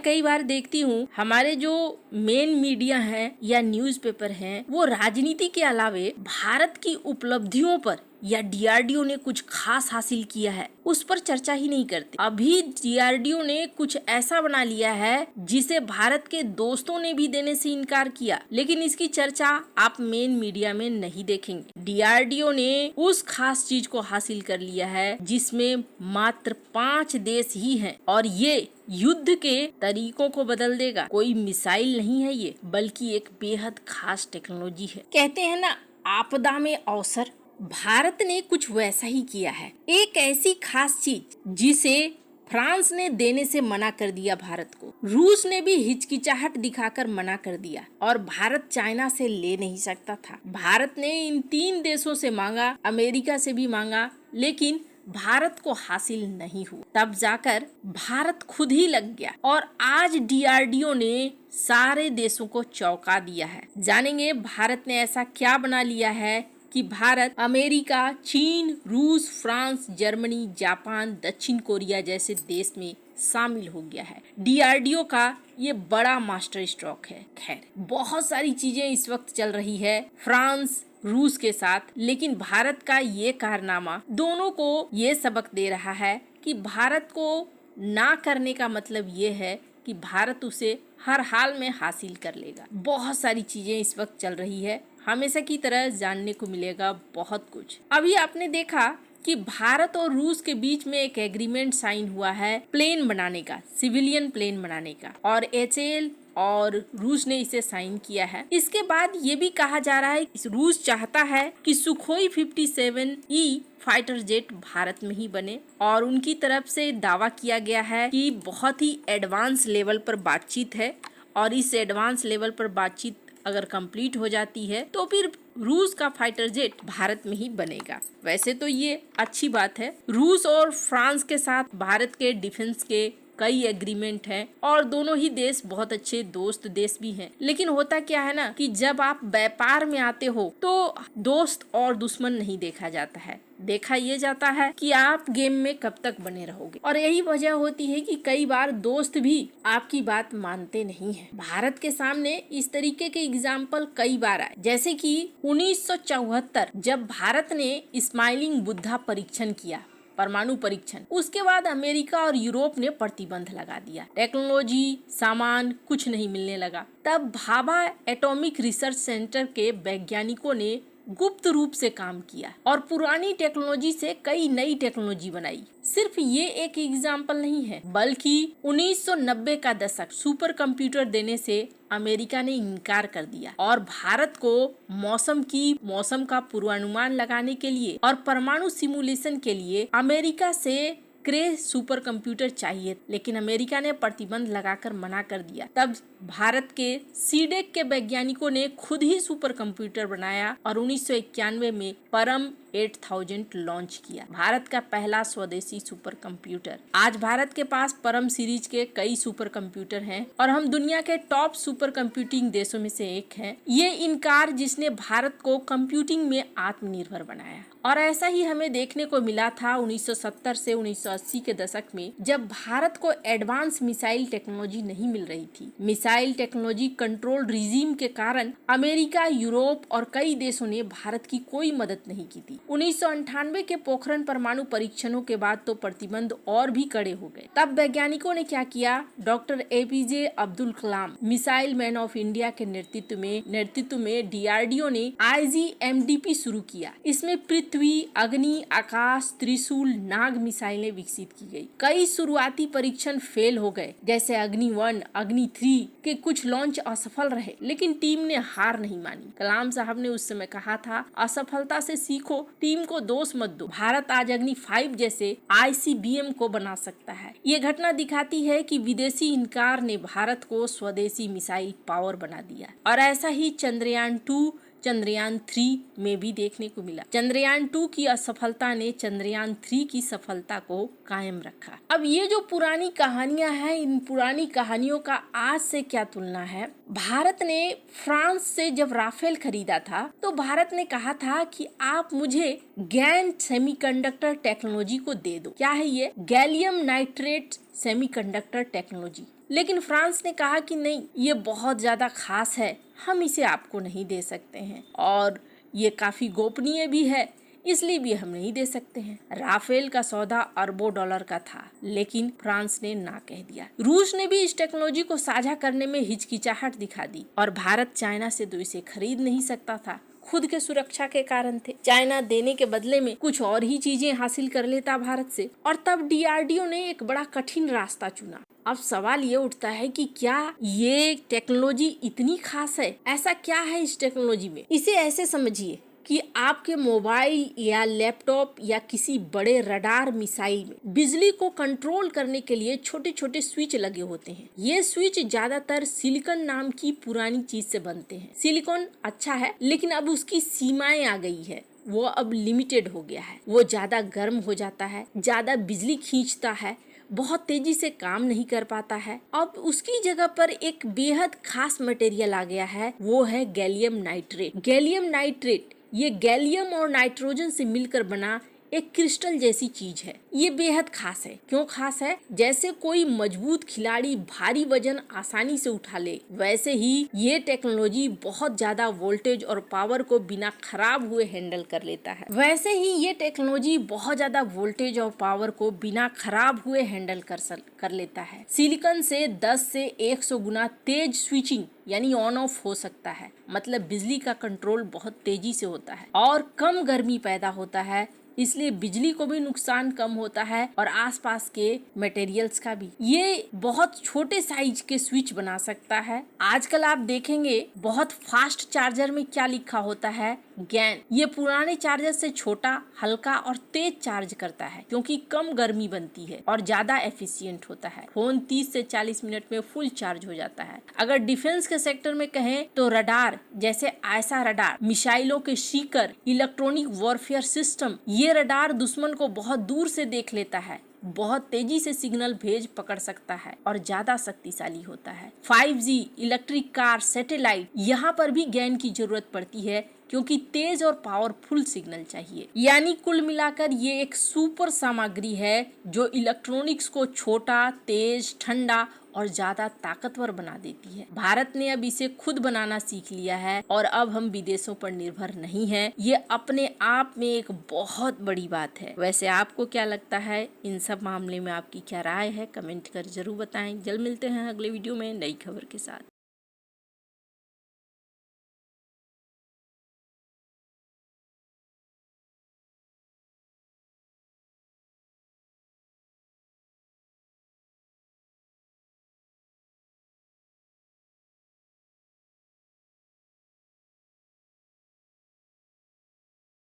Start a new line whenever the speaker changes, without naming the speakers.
कई बार देखती हूँ हमारे जो मेन मीडिया है या न्यूज़पेपर हैं वो राजनीति के अलावे भारत की उपलब्धियों पर या डीआरडीओ ने कुछ खास हासिल किया है उस पर चर्चा ही नहीं करते। अभी डीआरडीओ ने कुछ ऐसा बना लिया है जिसे भारत के दोस्तों ने भी देने से इनकार किया, लेकिन इसकी चर्चा आप मेन मीडिया में नहीं देखेंगे। डीआरडीओ ने उस खास चीज को हासिल कर लिया है जिसमें मात्र 5 देश ही हैं और ये युद्ध के तरीकों को बदल देगा। कोई मिसाइल नहीं है ये, बल्कि एक बेहद खास टेक्नोलॉजी है। कहते हैं ना, आपदा में अवसर। भारत ने कुछ वैसा ही किया है। एक ऐसी खास चीज जिसे फ्रांस ने देने से मना कर दिया भारत को, रूस ने भी हिचकिचाहट दिखाकर मना कर दिया और भारत चाइना से ले नहीं सकता था। भारत ने इन 3 देशों से मांगा, अमेरिका से भी मांगा, लेकिन भारत को हासिल नहीं हुआ। तब जाकर भारत खुद ही लग गया और आज डीआरडीओ ने सारे देशों को चौंका दिया है। जानेंगे भारत ने ऐसा क्या बना लिया है कि भारत अमेरिका, चीन, रूस, फ्रांस, जर्मनी, जापान, दक्षिण कोरिया जैसे देश में शामिल हो गया है। डीआरडीओ का ये बड़ा मास्टर स्ट्रोक है। खैर, बहुत सारी चीजें इस वक्त चल रही है फ्रांस, रूस के साथ, लेकिन भारत का ये कारनामा दोनों को ये सबक दे रहा है कि भारत को ना करने का मतलब ये है कि भारत उसे हर हाल में हासिल कर लेगा। बहुत सारी चीजें इस वक्त चल रही है, हमेशा की तरह जानने को मिलेगा बहुत कुछ। अभी आपने देखा कि भारत और रूस के बीच में एक एग्रीमेंट साइन हुआ है प्लेन बनाने का, सिविलियन प्लेन बनाने का, और एचएएल और रूस ने इसे साइन किया है। इसके बाद ये भी कहा जा रहा है कि रूस चाहता है कि Sukhoi 57E fighter jet Bharat में ही बने और उनकी तरफ से दावा किया गया है कि बहुत ही एडवांस लेवल पर बातचीत है और इस एडवांस लेवल पर बातचीत अगर कंप्लीट हो जाती है तो फिर रूस का फाइटर जेट भारत में ही बनेगा। वैसे तो ये अच्छी बात है। रूस और फ्रांस के साथ भारत के डिफेंस के कई एग्रीमेंट हैं और दोनों ही देश बहुत अच्छे दोस्त देश भी हैं। लेकिन होता क्या है ना कि जब आप व्यापार में आते हो तो दोस्त और दुश्मन नहीं देखा जाता है, देखा ये जाता है कि आप गेम में कब तक बने रहोगे। और यही वजह होती है कि कई बार दोस्त भी आपकी बात मानते नहीं हैं। भारत के सामने इस तरीके के एग्जाम्पल कई बार आए, जैसे कि 1974 जब भारत ने स्माइलिंग बुद्धा परीक्षण किया, परमाणु परीक्षण, उसके बाद अमेरिका और यूरोप ने प्रतिबंध लगा दिया। टेक्नोलॉजी, सामान कुछ नहीं मिलने लगा। तब भाभा एटॉमिक रिसर्च सेंटर के वैज्ञानिकों ने गुप्त रूप से काम किया और पुरानी टेक्नोलॉजी से कई नई टेक्नोलॉजी बनाई। सिर्फ ये एक एग्जाम्पल नहीं है, बल्कि 1990 का दशक सुपर कंप्यूटर देने से अमेरिका ने इनकार कर दिया और भारत को मौसम का पूर्वानुमान लगाने के लिए और परमाणु सिमुलेशन के लिए अमेरिका से क्रेज सुपर कंप्यूटर चाहिए, लेकिन अमेरिका ने प्रतिबंध लगाकर मना कर दिया। तब भारत के सीडेक के वैज्ञानिकों ने खुद ही सुपर कंप्यूटर बनाया और 1991 में परम 8000 लॉन्च किया, भारत का पहला स्वदेशी सुपर कंप्यूटर। आज भारत के पास परम सीरीज के कई सुपर कंप्यूटर हैं और हम दुनिया के टॉप सुपर कंप्यूटिंग देशों में से एक हैं। ये इनकार जिसने भारत को कंप्यूटिंग में आत्मनिर्भर बनाया। और ऐसा ही हमें देखने को मिला था 1970 से 1980 के दशक में, जब भारत को एडवांस मिसाइल टेक्नोलॉजी नहीं मिल रही थी। मिसाइल टेक्नोलॉजी कंट्रोल रिजीम के कारण अमेरिका, यूरोप और कई देशों ने भारत की कोई मदद नहीं की थी। 1998 के पोखरण परमाणु परीक्षणों के बाद तो प्रतिबंध और भी कड़े हो गए। तब वैज्ञानिकों ने क्या किया, doctor APJ Abdul Kalam missile man of India के नेतृत्व में डीआरडीओ ने IGMDP शुरू किया। इसमें पृथ्वी, अग्नि, आकाश, त्रिशूल, नाग मिसाइलें विकसित की गई। कई शुरुआती परीक्षण फेल हो गए, जैसे अग्नि 1, अग्नि 3 के कुछ लॉन्च असफल रहे, लेकिन टीम ने हार नहीं मानी। कलाम साहब ने उस समय कहा था, असफलता से सीखो, टीम को दोष मत दो। भारत आज अग्नि 5 जैसे ICBM को बना सकता है। ये घटना दिखाती है कि विदेशी इनकार ने भारत को स्वदेशी मिसाइल पावर बना दिया। और ऐसा ही चंद्रयान 2, चंद्रयान 3 में भी देखने को मिला। चंद्रयान 2 की असफलता ने चंद्रयान 3 की सफलता को कायम रखा। अब ये जो पुरानी कहानियां हैं, इन पुरानी कहानियों का आज से क्या तुलना है। भारत ने फ्रांस से जब राफेल खरीदा था तो भारत ने कहा था कि आप मुझे गैन सेमीकंडक्टर टेक्नोलॉजी को दे दो। क्या है ये? Gallium nitrate semiconductor technology. लेकिन फ्रांस ने कहा कि नहीं, ये बहुत ज्यादा खास है, हम इसे आपको नहीं दे सकते हैं और ये काफी गोपनीय भी है, इसलिए भी हम नहीं दे सकते हैं। राफेल का सौदा अरबों डॉलर का था, लेकिन फ्रांस ने ना कह दिया। रूस ने भी इस टेक्नोलॉजी को साझा करने में हिचकिचाहट दिखा दी और भारत चाइना से तो इसे खरीद नहीं सकता था, खुद के सुरक्षा के कारण थे। चाइना देने के बदले में कुछ और ही चीजें हासिल कर लेता भारत से, और तब डीआरडीओ ने एक बड़ा कठिन रास्ता चुना। अब सवाल ये उठता है कि क्या ये टेक्नोलॉजी इतनी खास है? ऐसा क्या है इस टेक्नोलॉजी में? इसे ऐसे समझिए कि आपके मोबाइल या लैपटॉप या किसी बड़े रडार मिसाइल में बिजली को कंट्रोल करने के लिए छोटे छोटे स्विच लगे होते हैं। ये स्विच ज्यादातर सिलिकॉन नाम की पुरानी चीज से बनते हैं। सिलिकॉन अच्छा है, लेकिन अब उसकी सीमाएं आ गई है, वो अब लिमिटेड हो गया है। वो ज्यादा गर्म हो जाता है, ज्यादा बिजली खींचता है, बहुत तेजी से काम नहीं कर पाता है। अब उसकी जगह पर एक बेहद खास मटेरियल आ गया है, वो है गैलियम नाइट्रेट। गैलियम नाइट्रेट ये गैलियम और नाइट्रोजन से मिलकर बना एक क्रिस्टल जैसी चीज है। ये बेहद खास है। क्यों खास है? जैसे कोई मजबूत खिलाड़ी भारी वजन आसानी से उठा ले, वैसे ही ये टेक्नोलॉजी बहुत ज्यादा वोल्टेज और पावर को बिना खराब हुए हैंडल कर लेता है। वैसे ही ये टेक्नोलॉजी बहुत ज्यादा वोल्टेज और पावर को बिना खराब हुए हैंडल कर लेता है। सिलिकॉन से 10 से 100 गुना तेज स्विचिंग यानी ऑन ऑफ हो सकता है। मतलब बिजली का कंट्रोल बहुत तेजी से होता है और कम गर्मी पैदा होता है, इसलिए बिजली को भी नुकसान कम होता है और आसपास के मटेरियल्स का भी। ये बहुत छोटे साइज के स्विच बना सकता है। आजकल आप देखेंगे बहुत फास्ट चार्जर में क्या लिखा होता है, गैन। ये पुराने चार्जर से छोटा, हल्का और तेज चार्ज करता है, क्योंकि कम गर्मी बनती है और ज्यादा एफिशिएंट होता है। फोन 30 से 40 मिनट में फुल चार्ज हो जाता है। अगर डिफेंस के सेक्टर में कहें तो रडार, जैसे आयसा रडार, मिसाइलों के सीकर, इलेक्ट्रॉनिक वॉरफेयर सिस्टम, ये रडार दुश्मन को बहुत दूर से देख लेता है, बहुत तेजी से सिग्नल भेज पकड़ सकता है और ज्यादा शक्तिशाली होता है। 5G, इलेक्ट्रिक कार, सैटेलाइट, यहाँ पर भी गैन की जरूरत पड़ती है, क्योंकि तेज और पावरफुल सिग्नल चाहिए। यानी कुल मिलाकर ये एक सुपर सामग्री है जो इलेक्ट्रॉनिक्स को छोटा, तेज, ठंडा और ज्यादा ताकतवर बना देती है। भारत ने अब इसे खुद बनाना सीख लिया है और अब हम विदेशों पर निर्भर नहीं हैं। ये अपने आप में एक बहुत बड़ी बात है। वैसे आपको क्या लगता है? इन सब मामले में आपकी क्या राय है? कमेंट कर जरूर बताएं। जल्द मिलते हैं अगले वीडियो में नई खबर के साथ।